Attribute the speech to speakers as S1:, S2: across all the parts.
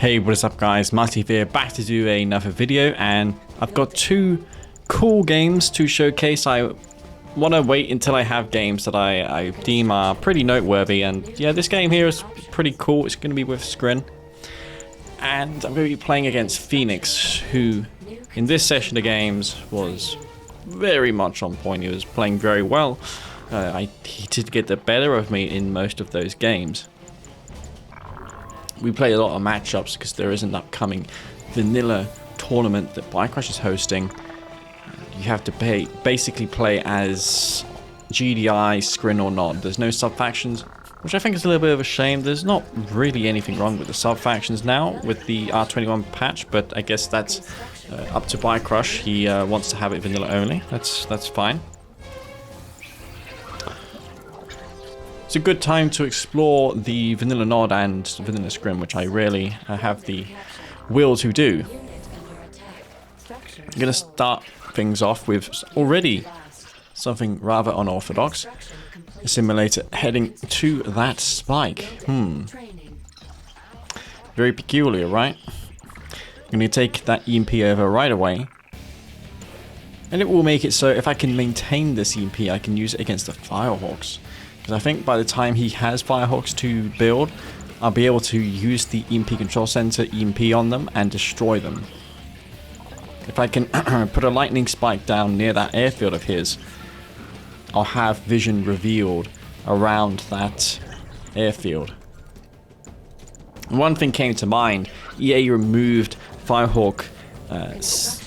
S1: Hey, what is up guys, Marty here, back to do another video, and I've got two cool games to showcase. I want to wait until I have games that I deem are pretty noteworthy, and yeah, this game here is pretty cool. It's going to be with Scrin, and I'm going to be playing against Phoenix, who in this session of games was very much on point. He was playing very well. He did get the better of me in most of those games. We play a lot of matchups because there is an upcoming vanilla tournament that Bikecrash is hosting. You have to basically play as GDI, Scrin or not. There's no sub-factions, which I think is a little bit of a shame. There's not really anything wrong with the sub-factions now with the R21 patch, but I guess that's up to Bikecrash. He wants to have it vanilla only. That's fine. It's a good time to explore the vanilla nod and vanilla Scrin, which I really have the will to do. I'm going to start things off with already something rather unorthodox. A simulator heading to that spike. Very peculiar, right? I'm going to take that EMP over right away. And it will make it so if I can maintain this EMP, I can use it against the Firehawks. Because I think by the time he has Firehawks to build, I'll be able to use the EMP control center EMP on them and destroy them. If I can put a lightning spike down near that airfield of his, I'll have vision revealed around that airfield. And one thing came to mind: EA removed Firehawk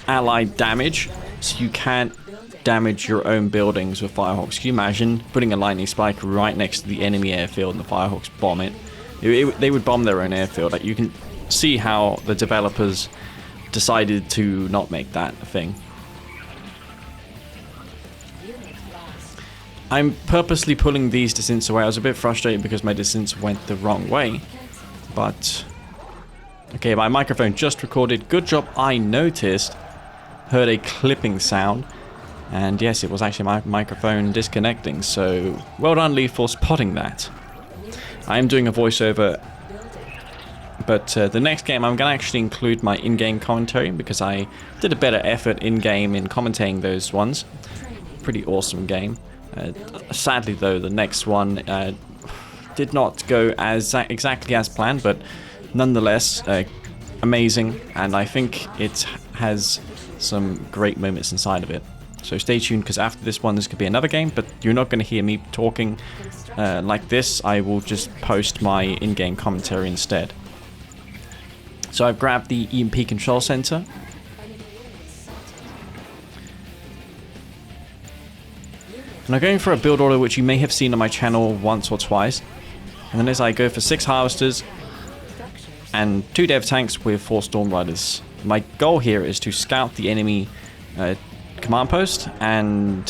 S1: allied damage, so you can't damage your own buildings with Firehawks. Can you imagine putting a lightning spike right next to the enemy airfield and the Firehawks bomb it? They would bomb their own airfield. Like, you can see how the developers decided to not make that a thing. I'm purposely pulling these descents away. I was a bit frustrated because my descents went the wrong way, but okay, my microphone just recorded. Good job I noticed. Heard a clipping sound. And yes, it was actually my microphone disconnecting, so well done, Lee, for spotting that. I am doing a voiceover, but the next game I'm going to actually include my in-game commentary because I did a better effort in-game in commentating those ones. Pretty awesome game. Sadly, though, the next one did not go as exactly as planned, but nonetheless, amazing, and I think it has some great moments inside of it. So stay tuned, because after this one, this could be another game, but you're not going to hear me talking like this. I will just post my in-game commentary instead. So I've grabbed the EMP control center. And I'm going for a build order which you may have seen on my channel once or twice. And then as I go for 6 harvesters and 2 dev tanks with 4 storm riders. My goal here is to scout the enemy command post and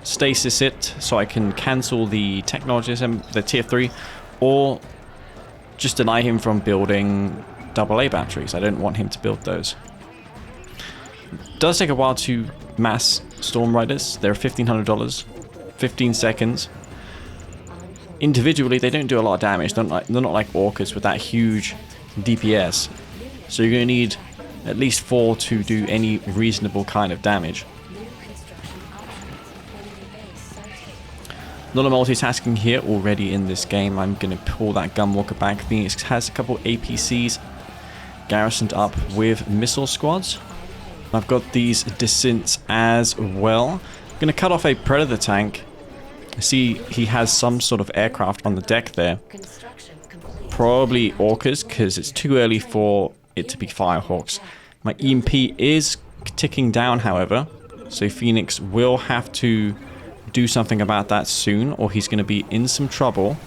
S1: stasis it so I can cancel the technologism, the tier 3, or just deny him from building AA batteries. I don't want him to build those. It does take a while to mass storm riders. They're $1,500, 15 seconds. Individually, they don't do a lot of damage. They're not like orcas with that huge DPS. So you're going to need at least 4 to do any reasonable kind of damage. A lot of multitasking here already in this game. I'm going to pull that Gunwalker back. Phoenix has a couple APCs garrisoned up with missile squads. I've got these descents as well. I'm going to cut off a Predator tank. I see he has some sort of aircraft on the deck there. Probably Orcas, because it's too early for it to be Firehawks. My EMP is ticking down, however, so Phoenix will have to do something about that soon, or he's going to be in some trouble.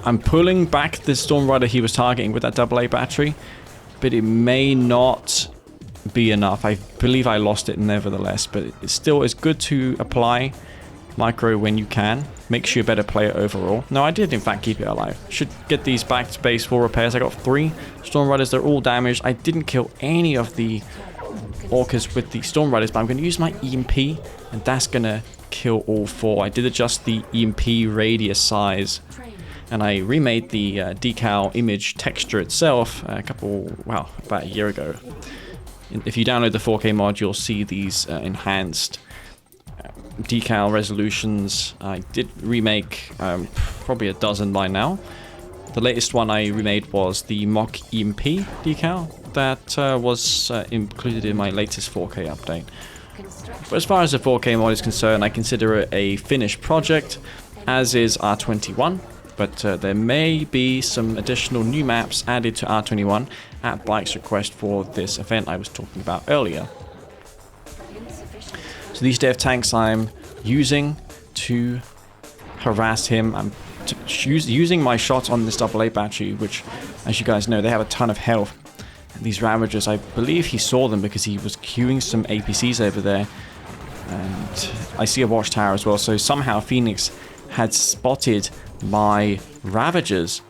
S1: I'm pulling back the Storm Rider he was targeting with that AA battery, but it may not be enough. I believe I lost it nevertheless, but it still is good to apply micro when you can. Makes you a better player overall. No, I did in fact keep it alive. Should get these back to base for repairs. I got 3 Storm Riders. They're all damaged. I didn't kill any of the Orcas with the Storm Riders, but I'm going to use my EMP and that's gonna kill all 4. I did adjust the EMP radius size, and I remade the decal image texture itself about a year ago. If you download the 4K mod, you'll see these enhanced decal resolutions. I did remake probably a dozen by now. The latest one I remade was the mock EMP decal that was included in my latest 4K update. But as far as the 4K mod is concerned, I consider it a finished project, as is R21. But there may be some additional new maps added to R21 at Black's request for this event I was talking about earlier. So these dev tanks I'm using to harass him. I'm using my shots on this AA battery, which, as you guys know, they have a ton of health. And these Ravagers, I believe he saw them because he was queuing some APCs over there. And I see a watchtower as well, so somehow Phoenix had spotted my Ravagers.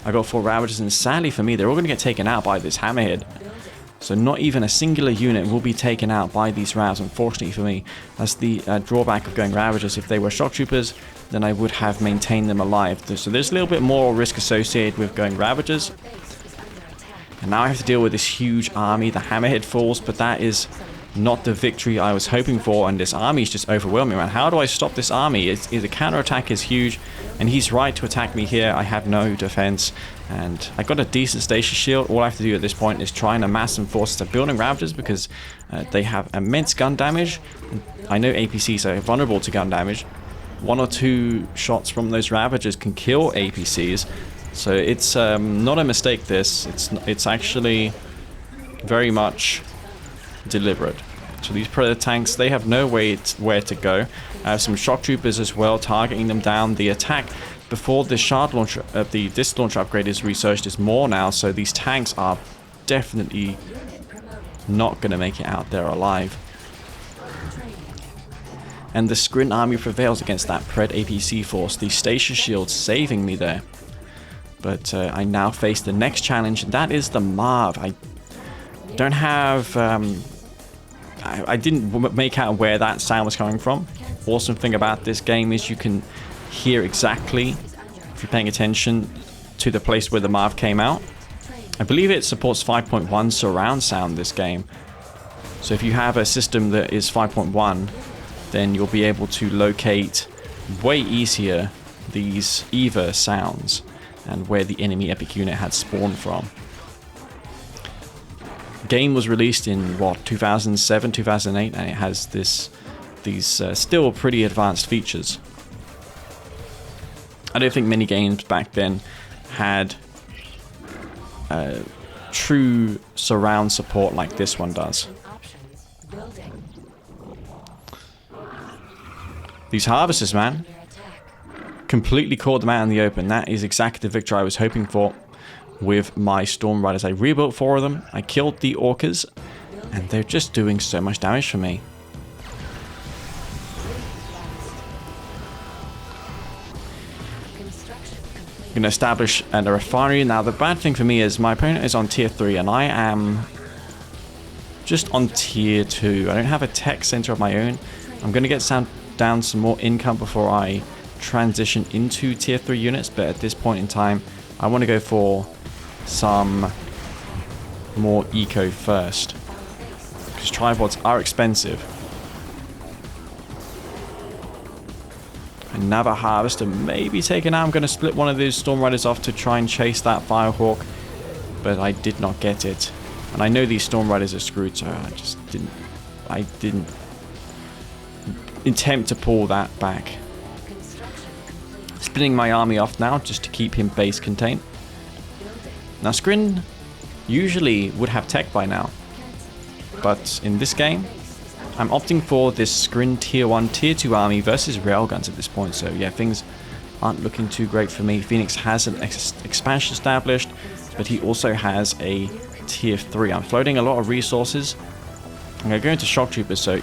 S1: I got 4 Ravagers, and sadly for me, they're all going to get taken out by this Hammerhead. So not even a singular unit will be taken out by these Ravs, unfortunately for me. That's the drawback of going Ravagers. If they were Shock Troopers, then I would have maintained them alive. So there's a little bit more risk associated with going Ravagers. And now I have to deal with this huge army. The Hammerhead falls, but that is not the victory I was hoping for, and this army is just overwhelming, man. How do I stop this army? The counterattack is huge, and he's right to attack me here. I have no defense, and I got a decent station shield. All I have to do at this point is try and amass some forces to building Ravagers, because they have immense gun damage. I know APCs are vulnerable to gun damage. 1 or 2 shots from those Ravagers can kill APCs, so it's not a mistake. It's actually very much deliberate. So these Predator tanks, they have no where to go. I have some Shock Troopers as well, targeting them down. The attack before the shard launcher, the disc launcher upgrade is researched is more now, so these tanks are definitely not going to make it out there alive. And the Scrin army prevails against that Pred APC force. The station shield saving me there. But I now face the next challenge, and that is the Marv. I don't have I didn't make out where that sound was coming from. Awesome thing about this game is you can hear exactly, if you're paying attention, to the place where the Marv came out. I believe it supports 5.1 surround sound, this game. So if you have a system that is 5.1, then you'll be able to locate way easier these EVA sounds and where the enemy epic unit had spawned from. Game was released in what, 2007, 2008, and it has these still pretty advanced features. I don't think many games back then had true surround support like this one does. These Harvesters, man, completely caught them out in the open. That is exactly the victory I was hoping for with my Storm Riders. I rebuilt 4 of them, I killed the Orcas, and they're just doing so much damage for me. I'm going to establish a refinery. Now the bad thing for me is my opponent is on tier 3 and I am just on tier 2. I don't have a tech center of my own. I'm going to get down some more income before I transition into tier 3 units, but at this point in time I want to go for some more eco first, because tripods are expensive. Another Harvester may be taken out. I'm going to split one of these Storm Riders off to try and chase that Firehawk, but I did not get it. And I know these Storm Riders are screwed, so I didn't attempt to pull that back. Splitting my army off now just to keep him base contained. Now Scrin usually would have tech by now, but in this game I'm opting for this Scrin tier 1, tier 2 army versus railguns at this point. So yeah, things aren't looking too great for me. Phoenix has an expansion established, but he also has a tier 3. I'm floating a lot of resources. I'm going to go into Shock Troopers, so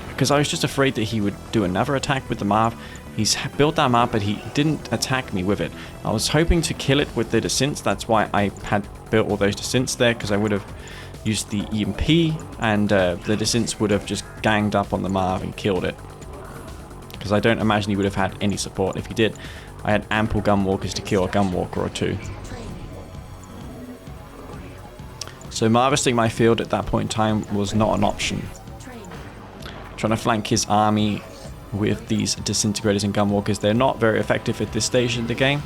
S1: because I was just afraid that he would do another attack with the Marv. He's built that Marv, but he didn't attack me with it. I was hoping to kill it with the descents. That's why I had built all those descents there, because I would have used the EMP, and the Descents would have just ganged up on the Marv and killed it. Because I don't imagine he would have had any support. If he did, I had ample Gunwalkers to kill a Gunwalker or two. So harvesting my field at that point in time was not an option. Trying to flank his army with these Disintegrators and Gunwalkers, they're not very effective at this stage in the game.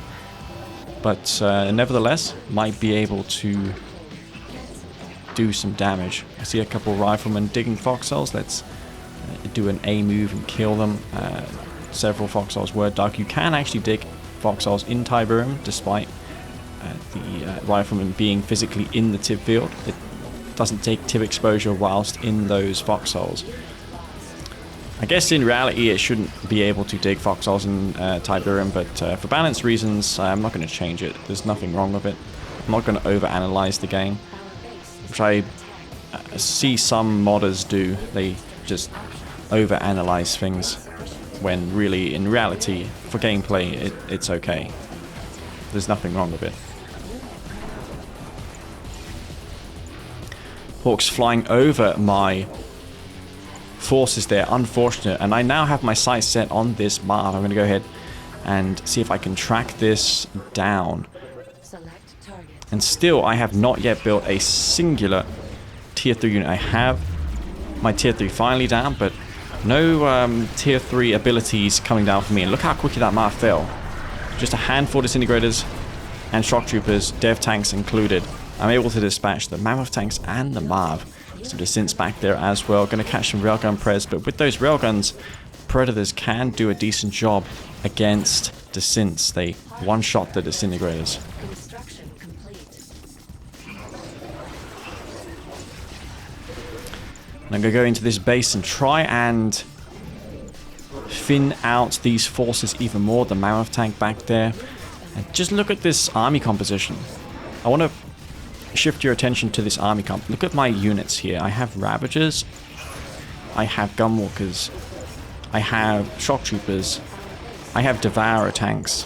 S1: But nevertheless, might be able to do some damage. I see a couple riflemen digging foxholes. Let's do an A move and kill them. Several foxholes were dug. You can actually dig foxholes in Tiberium, despite the rifleman being physically in the tib field. It doesn't take tib exposure whilst in those foxholes. I guess in reality it shouldn't be able to dig foxholes in Tiberium, but for balance reasons I'm not going to change it. There's nothing wrong with it. I'm not going to overanalyze the game, which I see some modders do. They just overanalyze things when really, in reality, for gameplay, it's okay. There's nothing wrong with it. Hawks flying over my forces there, unfortunate, and I now have my sights set on this Marv. I'm going to go ahead and see if I can track this down. And still, I have not yet built a singular tier 3 unit. I have my tier 3 finally down, but no tier 3 abilities coming down for me. And look how quickly that Marv fell. Just a handful of Disintegrators and Shock Troopers, Dev Tanks included. I'm able to dispatch the Mammoth Tanks and the Marv. Some Descents back there as well. Going to catch some Railgun Preds, but with those Railguns, Predators can do a decent job against Descents. They one-shot the Disintegrators. And I'm going to go into this base and try and thin out these forces even more. The Mammoth Tank back there. And just look at this army composition. I want to shift your attention to this army comp. Look at my units here. I have Ravagers. I have Gunwalkers. I have Shock Troopers. I have Devourer Tanks.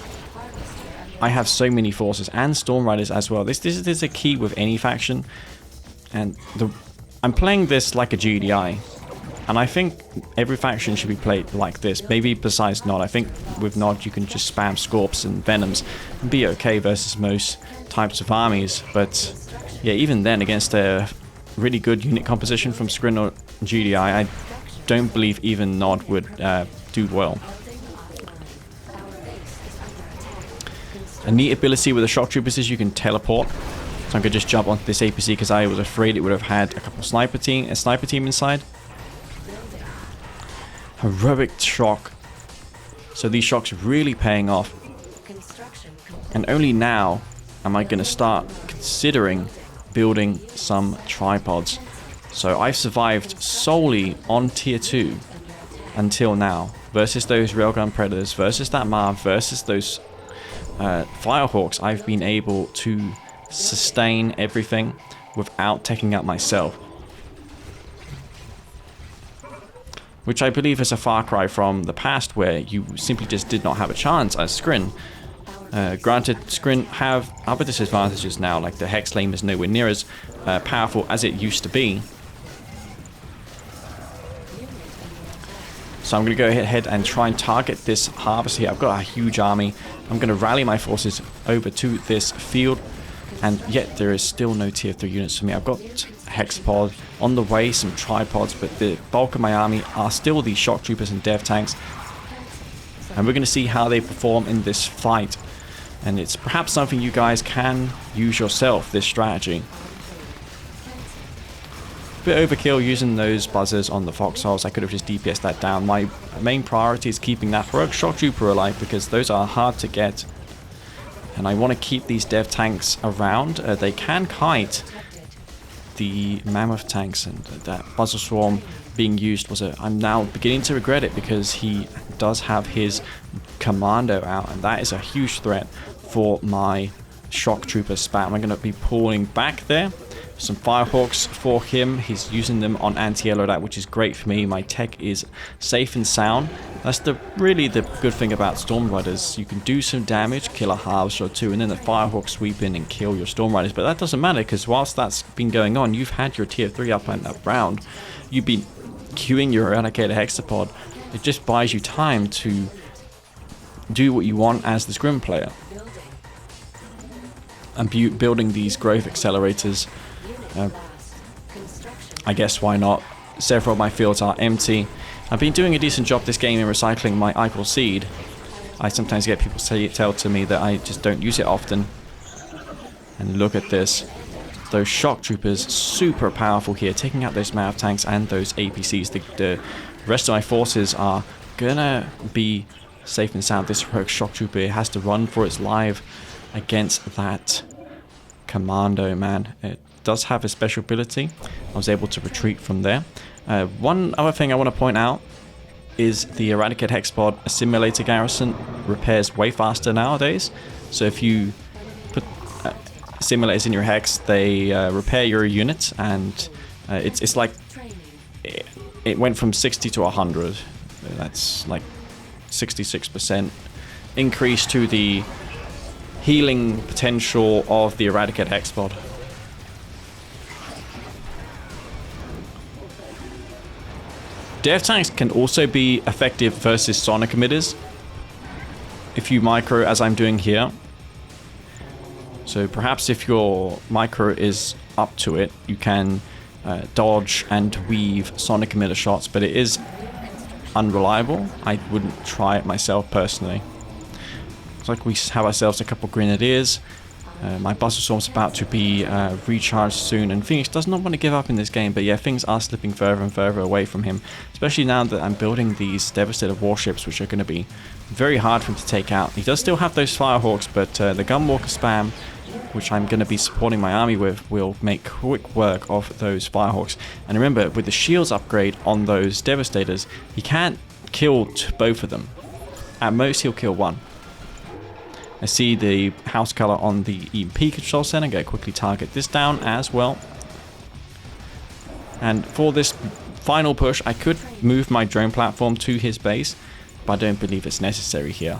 S1: I have so many forces. And Storm Riders as well. This is a key with any faction. And I'm playing this like a GDI. And I think every faction should be played like this. Maybe besides Nod. I think with Nod you can just spam Scorps and Venoms and be okay versus most types of armies. But yeah, even then, against a really good unit composition from Scrin or GDI, I don't believe even Nod would do well. A neat ability with the Shock Troopers is you can teleport. So I'm going to just jump onto this APC because I was afraid it would have had a couple sniper team inside. Heroic Shock. So these shocks really paying off. And only now am I going to start considering building some tripods. So I've survived solely on tier 2 until now, versus those Railgun Predators, versus that Marv, versus those Firehawks. I've been able to sustain everything without taking out myself, which I believe is a far cry from the past where you simply just did not have a chance as Scrin. Granted, Scrin have other disadvantages now, like the Hex Lame is nowhere near as powerful as it used to be. So I'm going to go ahead and try and target this harvest here. I've got a huge army. I'm going to rally my forces over to this field, and yet there is still no tier 3 units for me. I've got Hexapod on the way, some tripods, but the bulk of my army are still these Shock Troopers and Dev Tanks. And we're going to see how they perform in this fight. And it's perhaps something you guys can use yourself, this strategy. Bit overkill using those buzzers on the foxholes. I could have just DPS'd that down. My main priority is keeping that heroic Shock Trooper alive because those are hard to get. And I want to keep these Dev Tanks around. They can kite the Mammoth Tanks, and that Buzzer Swarm being used was I'm now beginning to regret it because he does have his Commando out, and that is a huge threat for my Shock Trooper spam. I'm going to be pulling back there some Firehawks for him. He's using them on anti-air loadout, which is great for me. My tech is safe and sound. That's really the good thing about Storm Riders. You can do some damage, kill a Harvester or two, and then the Firehawk sweep in and kill your Storm Riders. But that doesn't matter, because whilst that's been going on, you've had your tier 3 up and up round. You've been queuing your Eradicator Hexapod. It just buys you time to do what you want as the Scrim player. And building these growth accelerators. I guess why not? Several of my fields are empty. I've been doing a decent job this game in recycling my Icor Seed. I sometimes get people tell to me that I just don't use it often. And look at this. Those shock troopers, super powerful here, taking out those Mav tanks and those APCs. The rest of my forces are gonna be safe and sound. This heroic shock trooper has to run for its life against that commando, man. It does have a special ability. I was able to retreat from there. One other thing I want to point out is the Eradicate Hexapod Assimilator Garrison repairs way faster nowadays. So if you put simulators in your hex, they repair your units, and it's like it went from 60 to 100. That's like 66% increase to the healing potential of the Eradicate Hexapod. Dev tanks can also be effective versus sonic emitters if you micro, as I'm doing here. So perhaps if your micro is up to it, you can dodge and weave sonic emitter shots, but it is unreliable. I wouldn't try it myself personally. Looks like we have ourselves a couple grenadiers. My Buster Storm's about to be recharged soon, and Phoenix does not want to give up in this game, but yeah, things are slipping further and further away from him, especially now that I'm building these Devastator warships, which are going to be very hard for him to take out. He does still have those Firehawks, but the Gunwalker spam, which I'm going to be supporting my army with, will make quick work of those Firehawks. And remember, with the shields upgrade on those Devastators, he can't kill both of them. At most, he'll kill one. I see the house color on the EMP control center. I'm going to quickly target this down as well. And for this final push, I could move my drone platform to his base, but I don't believe it's necessary here.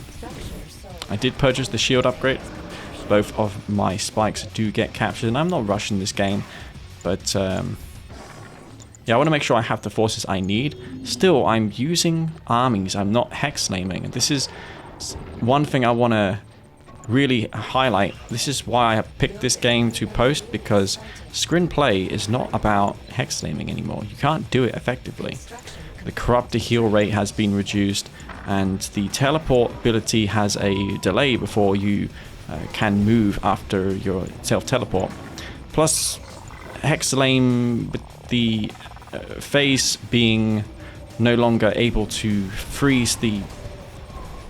S1: I did purchase the shield upgrade. Both of my spikes do get captured, and I'm not rushing this game, but yeah, I want to make sure I have the forces I need. Still, I'm using armies. I'm not hex naming, and this is one thing I want to really highlight. This is why I have picked this game to post, because Scrin play is not about hex naming anymore. You can't do it effectively. The corrupt to heal rate has been reduced, and the teleport ability has a delay before you can move after your self-teleport. Plus, Hexalame, with the phase being no longer able to freeze the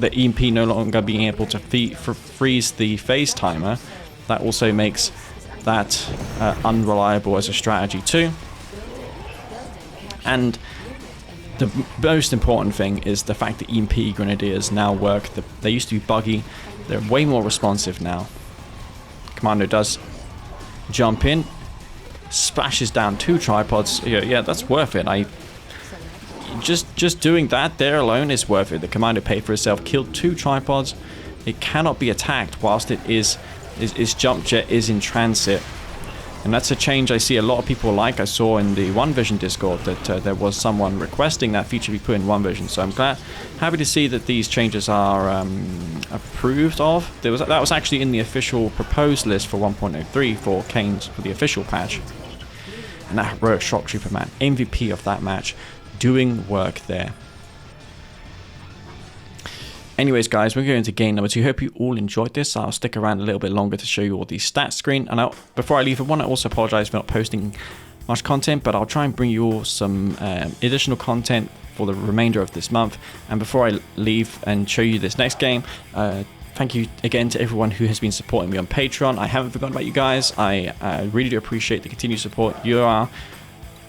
S1: EMP no longer being able to freeze the phase timer, that also makes that unreliable as a strategy too. And the most important thing is the fact that EMP Grenadiers now work. They used to be buggy. They're way more responsive now. Commando does jump in, splashes down 2 tripods. Yeah, that's worth it. Just doing that there alone is worth it. The Commando paid for itself, killed 2 tripods. It cannot be attacked whilst its jump jet is in transit. And that's a change I see a lot of people like. I saw in the One Vision Discord that there was someone requesting that feature be put in One Vision. So I'm happy to see that these changes are approved of. That was actually in the official proposed list for 1.03 for Kane's, for the official patch. And that heroic shock trooper, man, MVP of that match, doing work there. Anyways, guys, we're going to game number 2. Hope you all enjoyed this. I'll stick around a little bit longer to show you all these stats screen. And before I leave, I want to also apologize for not posting much content, but I'll try and bring you all some additional content for the remainder of this month. And before I leave and show you this next game, thank you again to everyone who has been supporting me on Patreon. I haven't forgotten about you guys. I really do appreciate the continued support. You are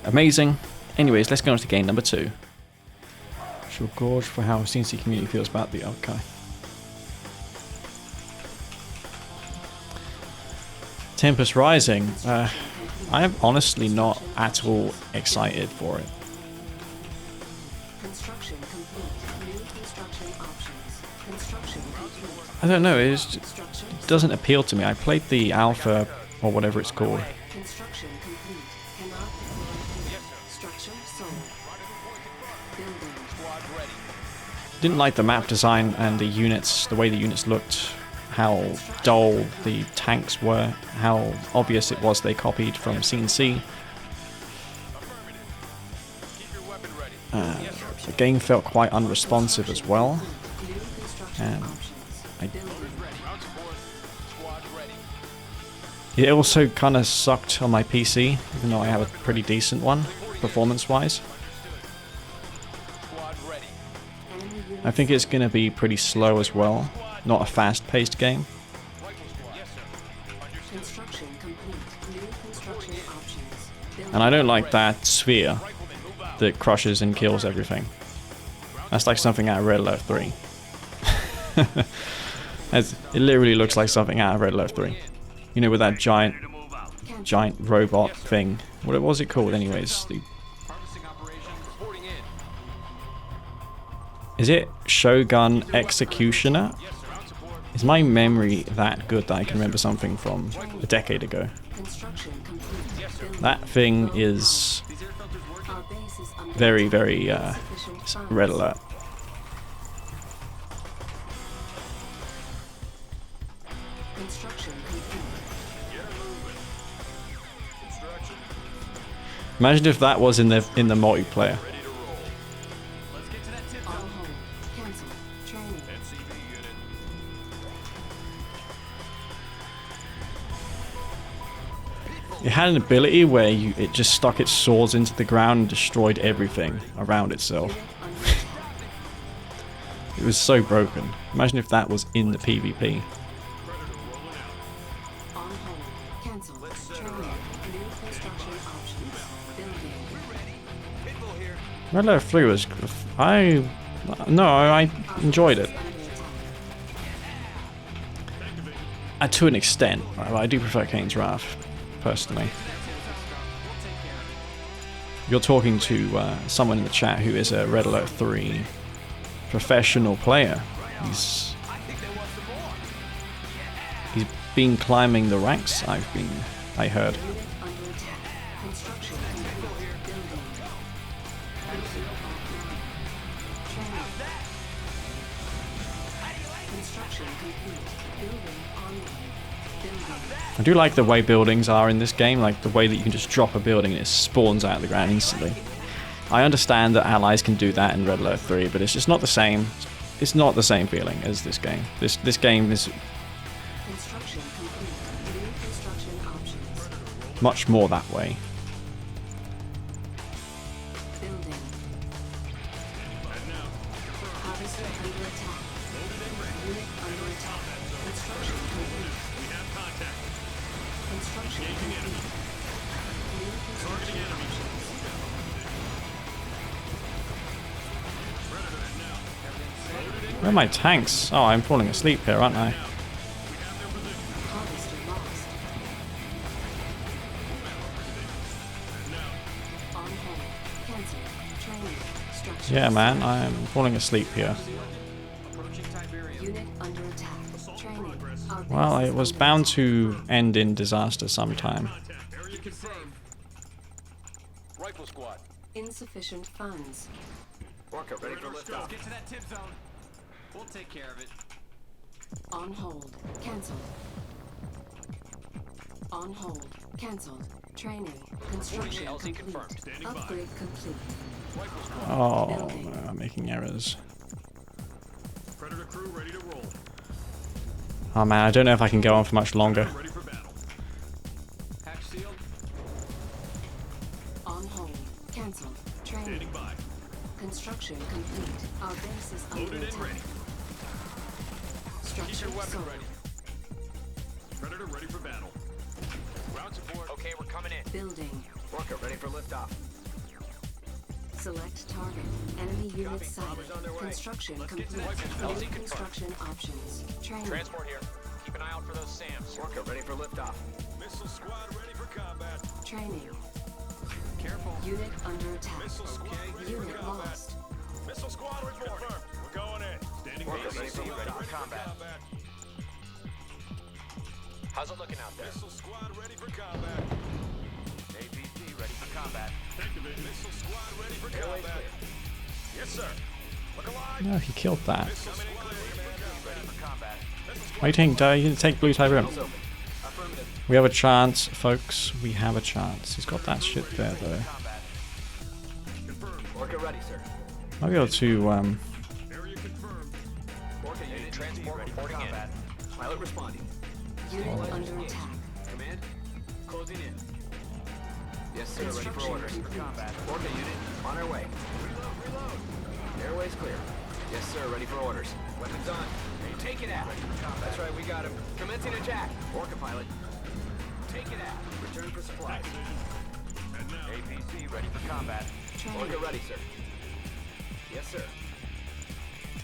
S1: amazing. Anyways, let's go on to game number 2. She'll gorge for how C&C community feels about the okay. Tempest Rising. I am honestly not at all excited for it.
S2: Construction complete. New construction options. Construction complete.
S1: I don't know, it doesn't appeal to me. I played the alpha, or whatever it's called.
S2: Construction complete. Cannot deploy here. Structure sold. Building.
S1: Didn't like the map design and the units, the way the units looked, how dull the tanks were, how obvious it was they copied from C&C. The game felt quite unresponsive as well. And it also kind of sucked on my PC, even though I have a pretty decent one, performance-wise. I think it's going to be pretty slow as well, not a fast-paced game. And I don't like that sphere that crushes and kills everything. That's like something out of Red Alert 3. It literally looks like something out of Red Alert 3. You know, with that giant robot thing. What was it called anyways? Is it Shogun Executioner? Is my memory that good that I can remember something from a decade ago? That thing is very, very Red Alert. Imagine if that was in the multiplayer. It had an ability where it just stuck its swords into the ground and destroyed everything around itself. It was so broken. Imagine if that was in the PvP. Red Alert 3 was... I enjoyed it. To an extent. I do prefer Kane's Wrath, personally. You're talking to someone in the chat who is a Red Alert 3 professional player. He's been climbing the ranks, I heard. I do like the way buildings are in this game, like the way that you can just drop a building and it spawns out of the ground instantly. I understand that allies can do that in Red Alert 3, but it's just not the same. It's not the same feeling as this game. This game is much more that way. Where are my tanks? Oh, I'm falling asleep here, aren't I? Yeah, man, I'm falling asleep here. Well, it was bound to end in disaster sometime.
S2: Rifle squad. Insufficient funds.
S3: Worker ready for liftoff.
S4: Get to that tip zone. We'll take care of it.
S2: On hold. Cancelled. On hold. Cancelled. Training. Construction complete. Upgrade complete.
S1: Oh, I'm making errors.
S3: Predator crew ready to roll.
S1: Oh man, I don't know if I can go on for much longer.
S3: Ready for battle.
S4: Hatch sealed.
S2: On hold. Cancelled. Training.
S3: Standing by.
S2: Construction complete. Our base is under
S3: Loaded and
S2: attack.
S3: ready.
S2: Structure
S3: Keep your weapon
S2: sold.
S3: ready. Predator ready for battle. Ground support.
S4: Okay, we're coming in.
S2: Building.
S3: Worker ready for liftoff.
S2: Select target. Enemy unit sighted. Construction complete. New construction options. Training.
S4: Transport here. Keep an eye out for those SAMs.
S3: Worker ready for liftoff. Missile squad ready for combat.
S2: Training.
S4: Careful.
S2: Unit under attack.
S3: Missile squad ready for
S2: Unit
S3: combat.
S2: lost.
S3: Missile squad report. Confirmed. We're going in. Standing by.
S4: ready for combat. How's it looking out there?
S3: Missile squad ready for combat.
S4: APC ready for combat.
S3: Tank division. Missile squad ready for combat. Yes, sir. Look alive.
S1: No, he killed that.
S3: Missile squad ready for
S4: Ready
S3: combat.
S4: for combat.
S3: Missile squad.
S1: Why you didn't take blue Tyrone?
S4: Affirmative.
S1: We have a chance, folks. We have a chance. He's got that shit there, though.
S4: Combat.
S3: Confirmed.
S4: Orca ready, sir.
S1: I'll be able to,
S3: Area confirmed.
S4: Orca unit transport reporting in. Pilot responding.
S2: Unit under attack.
S4: Command. Closing in. Yes, sir. Ready for
S2: Construction
S4: orders.
S2: complete.
S4: Combat. Orca unit on our way. Reload. Airways clear. Yes, sir. Ready for orders. Weapons on. Take it out. That's right. We got him. Commencing attack. Orca pilot. Take it out. Return for supplies.
S3: And now.
S4: APC ready for combat.
S2: Training.
S4: Orca ready, sir. Yes, sir.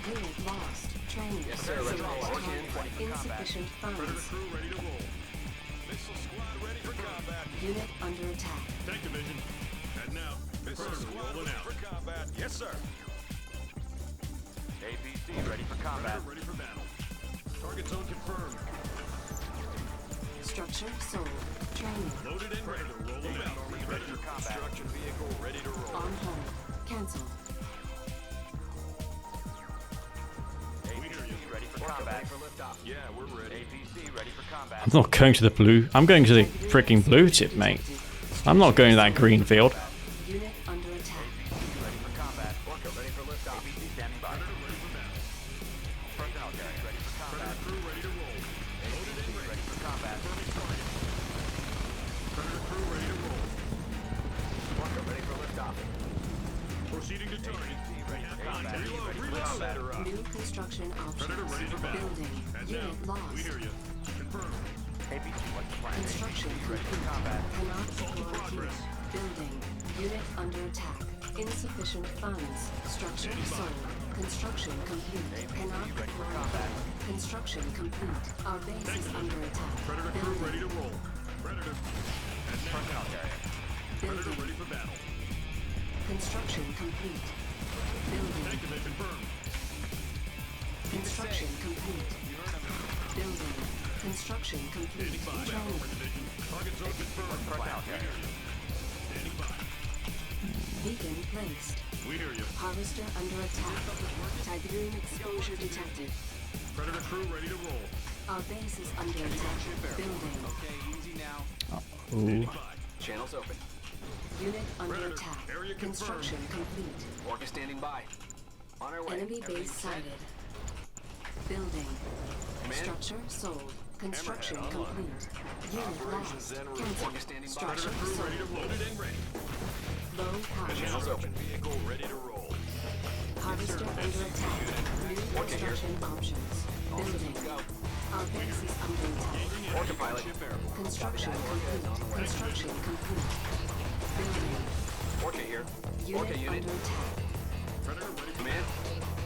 S2: Unit lost. Training.
S4: Yes, sir. Ready for
S2: Select
S4: orders.
S2: target. Insufficient
S3: Predator
S2: funds.
S3: crew ready to roll. Missile squad ready for combat.
S2: Unit under attack.
S3: Tank division. And now. Missile squad ready for combat. Yes, sir.
S4: APC ready for combat.
S3: Predator ready for battle. Target zone confirmed.
S2: Structure sold. Training.
S3: Loaded and ready to roll them out. Ready for combat. Construction vehicle ready to roll.
S2: On hold. Cancel.
S4: APC ready for combat.
S3: Yeah, we're ready.
S4: APC ready for combat.
S1: I'm not going to the blue. I'm going to the freaking blue tip, mate. I'm not going to that green field.
S2: Unit under attack.
S4: Ready for combat. Orca ready for liftoff. APC standing by.
S3: Predator ready for battle.
S4: Personnel carrier ready for combat.
S3: Predator crew ready to roll. Loaded and ready.
S4: Ready for combat.
S3: Confirming target. Predator crew ready to roll.
S4: Orca ready for liftoff.
S3: Proceeding to target.
S4: ready for combat.
S3: Reload,
S4: Ready for
S3: reload.
S4: combat.
S2: New construction
S3: Predator ready
S2: options.
S3: for battle.
S2: Building.
S3: And now,
S2: Unit lost.
S3: we hear you. Confirmed.
S4: APC what's the plan?
S2: Construction
S4: APC ready for
S2: complete.
S4: combat.
S2: Cannot
S3: Assault in
S2: deploy
S3: progress.
S2: here. Building. Unit under attack. Insufficient funds. Structure sold. Construction complete. Cannot
S4: ready for
S2: deploy
S4: combat.
S2: here. Construction complete. Our base is under attack.
S3: Predator crew ready
S2: Building.
S3: to roll. Predator. And now,
S4: Personnel carrier.
S3: Predator
S2: Building.
S3: ready for battle.
S2: Construction complete. Building.
S3: Tank division confirmed.
S2: Construction complete. Building. Construction complete. Training.
S3: Division. Target zone confirmed.
S4: Personnel carrier.
S3: Standing by.
S2: Beacon placed.
S3: We hear you.
S2: Harvester under attack. Tiberium exposure detected.
S3: Predator crew ready to roll.
S2: Our base is under attack. Building.
S4: Okay, easy now.
S1: Ooh.
S4: Channels open.
S2: Unit under
S3: Predator,
S2: attack.
S3: area confirmed.
S2: Construction complete.
S4: Orca standing by. On our way.
S2: Enemy base sighted. Building.
S4: Command.
S2: Structure sold. Construction complete. Unit lost. Cancel.
S4: Orca standing by.
S2: Structure
S3: Predator crew
S2: sold.
S3: ready to loaded and ready.
S2: Low power.
S4: Channels open.
S3: Vehicle ready to roll.
S2: Harvester under attack. New construction options. Building. Our base is under attack.
S4: Orca pilot.
S2: Construction complete. Construction complete. Building.
S4: Orca here. Orca
S2: Unit
S4: unit.
S2: under attack.
S3: Predator ready for
S4: Command.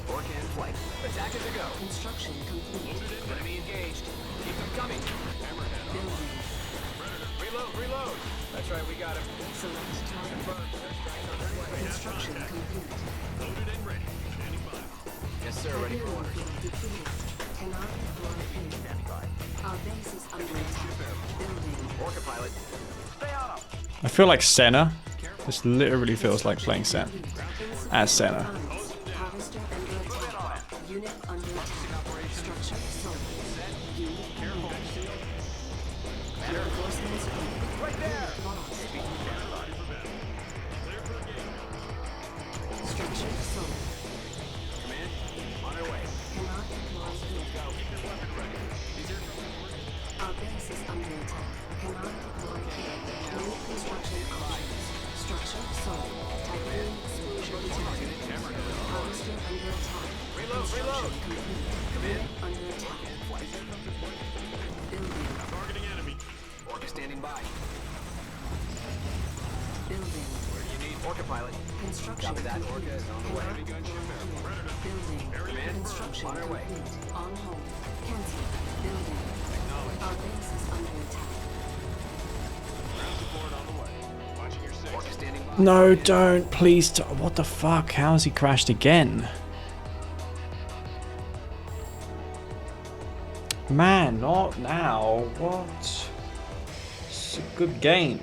S4: Orca in flight. Attack is a go.
S2: Construction complete.
S4: Enemy engaged. Keep them coming.
S2: Building.
S4: Reload, reload. That's right, we got him.
S2: Select target. Construction complete.
S3: loaded and ready. Standing by.
S4: Yes, sir, ready for
S2: Tiberium
S4: orders.
S2: field depleted. Cannot deploy here.
S4: Standing by.
S2: Our base is under attack. Building.
S4: Orca pilot. Stay on him.
S1: I feel like Senna. This literally feels like playing Senna. As Senna.
S2: Harvester under attack. Unit under attack. Structure sold. Unit careful. Reinforcements ready.
S4: Right there.
S2: Lost. Structure sold.
S4: Command. On our way.
S2: Cannot deploy here. Our base is under attack. Cannot deploy here. New construction options. Structure sold. Tiberium exposure detected. Harvester under attack. Construction complete. Unit under attack. Building.
S3: Targeting enemy.
S4: Orca standing by.
S2: Building.
S4: Where do you need Orca pilot?
S2: Construction
S4: Copy that.
S2: complete.
S4: Orca is on the way.
S2: Cannot deploy here. Building.
S4: Command.
S2: Construction
S4: On our way.
S2: complete. On hold. Cancel. Building. Our base is under attack.
S3: Transport on the way. Watching your six.
S4: Orca standing by.
S1: No, don't. Please. What the fuck? How has he crashed again? Man, not now. What? It's a good game.